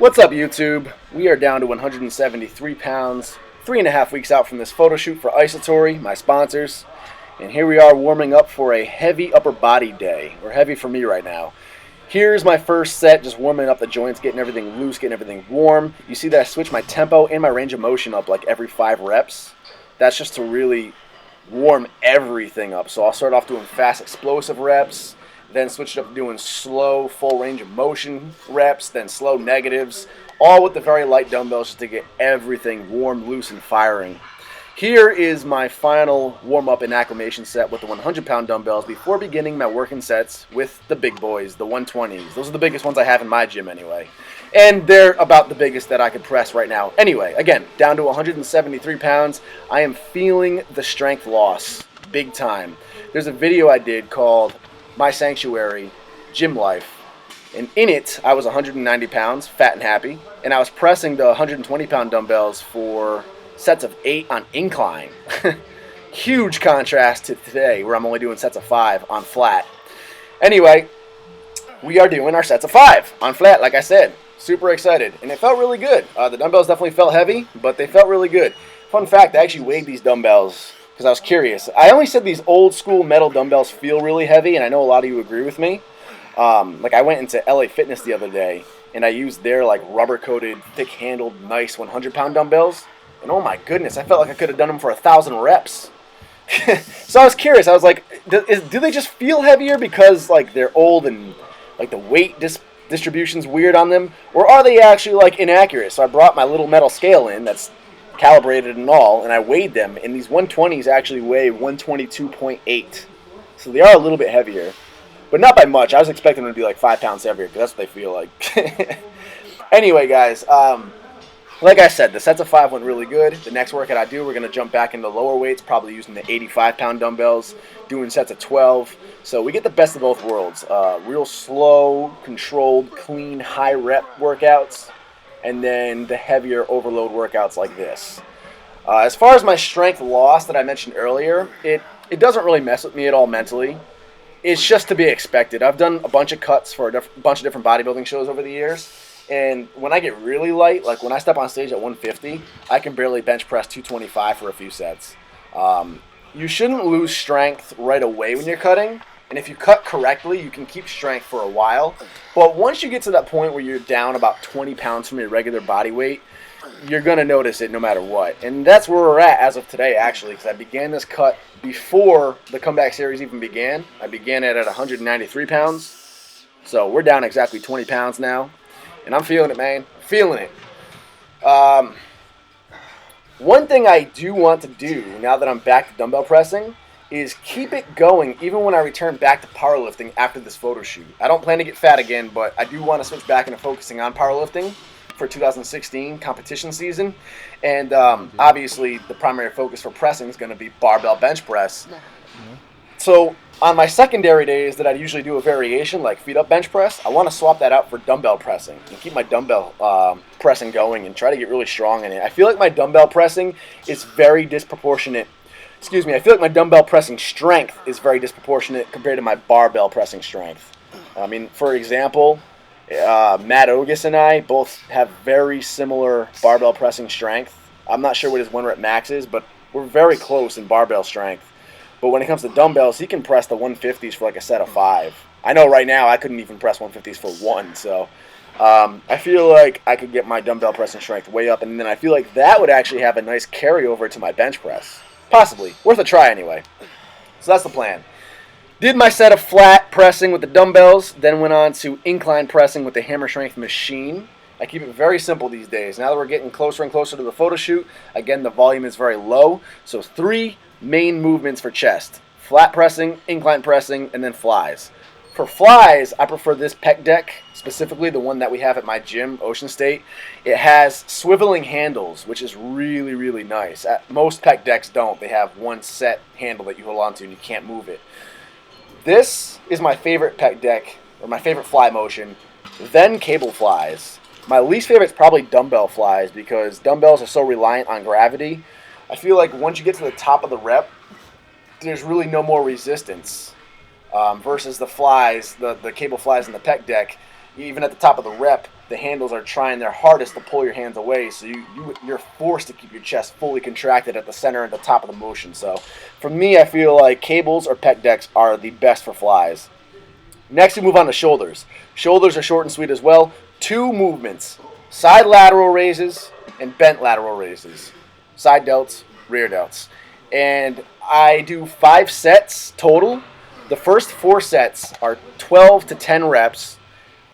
What's up, YouTube? We are down to 173 pounds, 3.5 weeks out from this photo shoot for Isotory, my sponsors. And here we are warming up for a heavy upper body day, or heavy for me right now. Here's my first set, just warming up the joints, getting everything loose, getting everything warm. You see that I switch my tempo and my range of motion up like every 5 reps. That's just to really warm everything up. So I'll start off doing fast, explosive reps, then switch it up to doing slow, full range of motion reps, then slow negatives, all with the very light dumbbells just to get everything warm, loose, and firing. Here is my final warm-up and acclimation set with the 100-pound dumbbells before beginning my working sets with the big boys, the 120s. Those are the biggest ones I have in my gym anyway. And they're about the biggest that I could press right now. Anyway, again, down to 173 pounds. I am feeling the strength loss big time. There's a video I did called My Sanctuary Gym Life, and in it I was 190 pounds, fat and happy, and I was pressing the 120-pound dumbbells for sets of 8 on incline. Huge contrast to today where I'm only doing sets of 5 on flat. Anyway, we are doing our sets of 5 on flat, like I said. Super excited, and it felt really good. The dumbbells definitely felt heavy, but they felt really good. Fun fact, I actually weighed these dumbbells because I was curious. I only said these old school metal dumbbells feel really heavy, and I know a lot of you agree with me. Like I went into LA Fitness the other day, and I used their like rubber-coated, thick-handled, nice 100-pound dumbbells. And oh my goodness, I felt like I could have done them for 1,000 reps. So I was curious. I was like, do they just feel heavier because like they're old and like the weight distribution's weird on them, or are they actually like inaccurate? So I brought my little metal scale in that's calibrated and all, and I weighed them, and these 120s actually weigh 122.8. So they are a little bit heavier, but not by much. I was expecting them to be like 5 pounds heavier because that's what they feel like. Anyway, guys, like I said, the sets of 5 went really good. The next workout I do, we're going to jump back into lower weights, probably using the 85-pound dumbbells, doing sets of 12. So we get the best of both worlds. Real slow, controlled, clean, high-rep workouts, and then the heavier overload workouts like this. As far as my strength loss that I mentioned earlier, it doesn't really mess with me at all mentally. It's just to be expected. I've done a bunch of cuts for a bunch of different bodybuilding shows over the years. And when I get really light, like when I step on stage at 150, I can barely bench press 225 for a few sets. You shouldn't lose strength right away when you're cutting. And if you cut correctly, you can keep strength for a while. But once you get to that point where you're down about 20 pounds from your regular body weight, you're going to notice it no matter what. And that's where we're at as of today, actually, because I began this cut before the comeback series even began. I began it at 193 pounds. So we're down exactly 20 pounds now. And I'm feeling it, man. Feeling it. One thing I do want to do now that I'm back to dumbbell pressing is keep it going even when I return back to powerlifting after this photo shoot. I don't plan to get fat again, but I do want to switch back into focusing on powerlifting for 2016 competition season. And obviously the primary focus for pressing is going to be barbell bench press. So on my secondary days that I usually do a variation like feet up bench press, I want to swap that out for dumbbell pressing and keep my dumbbell pressing going and try to get really strong in it. I feel like my dumbbell pressing is very disproportionate. Excuse me, I feel like my dumbbell pressing strength is very disproportionate compared to my barbell pressing strength. I mean, for example, Matt Ogus and I both have very similar barbell pressing strength. I'm not sure what his 1 rep max is, but we're very close in barbell strength. But when it comes to dumbbells, he can press the 150s for like a set of 5. I know right now I couldn't even press 150s for 1, so I feel like I could get my dumbbell pressing strength way up, and then I feel like that would actually have a nice carryover to my bench press. Possibly. Worth a try anyway. So that's the plan. Did my set of flat pressing with the dumbbells, then went on to incline pressing with the hammer strength machine. I keep it very simple these days. Now that we're getting closer and closer to the photo shoot, again, the volume is very low. So 3 main movements for chest: flat pressing, incline pressing, and then flies. For flies, I prefer this pec deck, specifically the one that we have at my gym, Ocean State. It has swiveling handles, which is really, really nice. Most pec decks don't. They have one set handle that you hold on to and you can't move it. This is my favorite pec deck, or my favorite fly motion, then cable flies. My least favorite is probably dumbbell flies because dumbbells are so reliant on gravity. I feel like once you get to the top of the rep, there's really no more resistance. Versus the flies, the cable flies in the pec deck, even at the top of the rep, the handles are trying their hardest to pull your hands away, so you're forced to keep your chest fully contracted at the center and the top of the motion. So for me, I feel like cables or pec decks are the best for flies. Next, we move on to shoulders. Shoulders are short and sweet as well. 2 movements: side lateral raises and bent lateral raises. Side delts, rear delts. And I do 5 sets total. The first 4 sets are 12 to 10 reps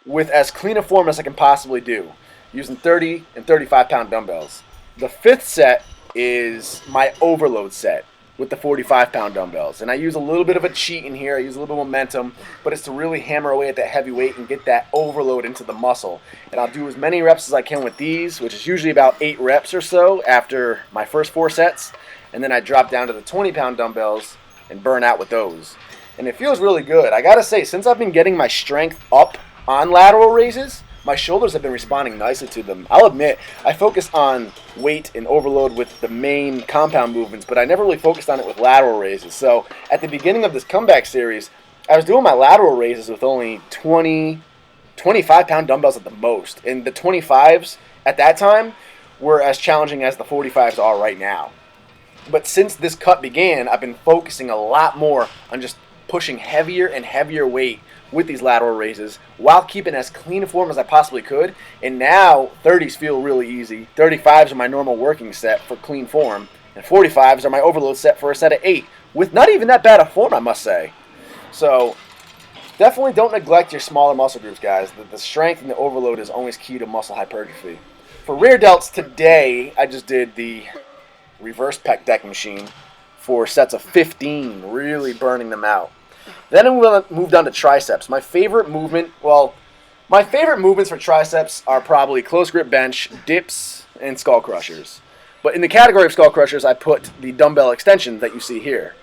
with as clean a form as I can possibly do, using 30 and 35-pound dumbbells. The 5th set is my overload set with the 45-pound dumbbells. And I use a little bit of a cheat in here. I use a little bit of momentum, but it's to really hammer away at that heavy weight and get that overload into the muscle. And I'll do as many reps as I can with these, which is usually about 8 reps or so after my first 4 sets. And then I drop down to the 20-pound dumbbells and burn out with those. And it feels really good. I gotta say, since I've been getting my strength up on lateral raises, my shoulders have been responding nicely to them. I'll admit, I focus on weight and overload with the main compound movements, but I never really focused on it with lateral raises. So at the beginning of this comeback series, I was doing my lateral raises with only 25-pound dumbbells at the most. And the 25s at that time were as challenging as the 45s are right now. But since this cut began, I've been focusing a lot more on just pushing heavier and heavier weight with these lateral raises while keeping as clean a form as I possibly could. And now 30s feel really easy. 35s are my normal working set for clean form, and 45s are my overload set for a set of 8 with not even that bad a form, I must say. So definitely don't neglect your smaller muscle groups, guys. The strength and the overload is always key to muscle hypertrophy. For rear delts today, I just did the reverse pec deck machine for sets of 15, really burning them out. Then I moved on to triceps. My favorite movements for triceps are probably close grip bench, dips, and skull crushers. But in the category of skull crushers, I put the dumbbell extensions that you see here.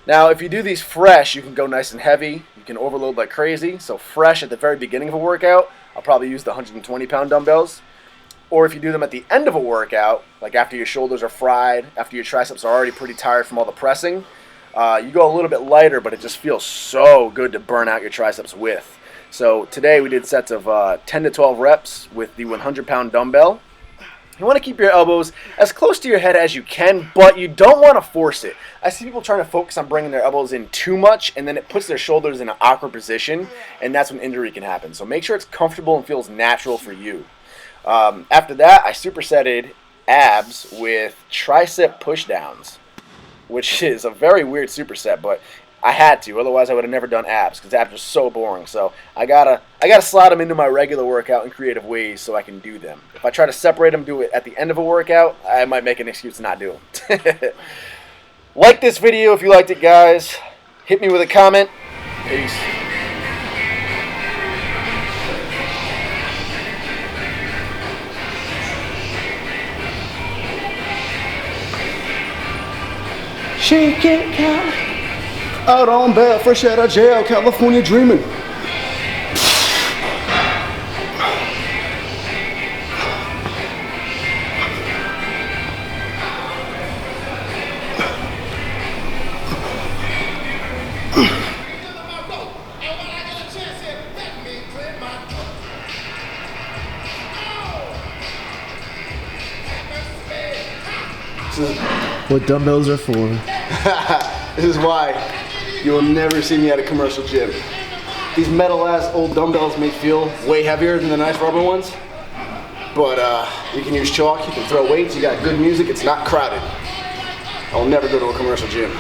Now, if you do these fresh, you can go nice and heavy. You can overload like crazy. So fresh at the very beginning of a workout, I'll probably use the 120-pound dumbbells. Or if you do them at the end of a workout, like after your shoulders are fried, after your triceps are already pretty tired from all the pressing, you go a little bit lighter, but it just feels so good to burn out your triceps with. So today we did sets of 10 to 12 reps with the 100-pound dumbbell. You want to keep your elbows as close to your head as you can, but you don't want to force it. I see people trying to focus on bringing their elbows in too much, and then it puts their shoulders in an awkward position, and that's when injury can happen. So make sure it's comfortable and feels natural for you. After that, I supersetted abs with tricep pushdowns, which is a very weird superset, but I had to. Otherwise, I would have never done abs because abs are so boring. So I gotta slot them into my regular workout in creative ways so I can do them. If I try to separate them, do it at the end of a workout, I might make an excuse to not do them. Like this video if you liked it, guys. Hit me with a comment. Peace. Shake it, count. Out on bail, fresh out of jail, California dreaming. What dumbbells are for. This is why you'll never see me at a commercial gym. These metal ass old dumbbells may feel way heavier than the nice rubber ones, but you can use chalk, you can throw weights, you got good music, it's not crowded. I'll never go to a commercial gym.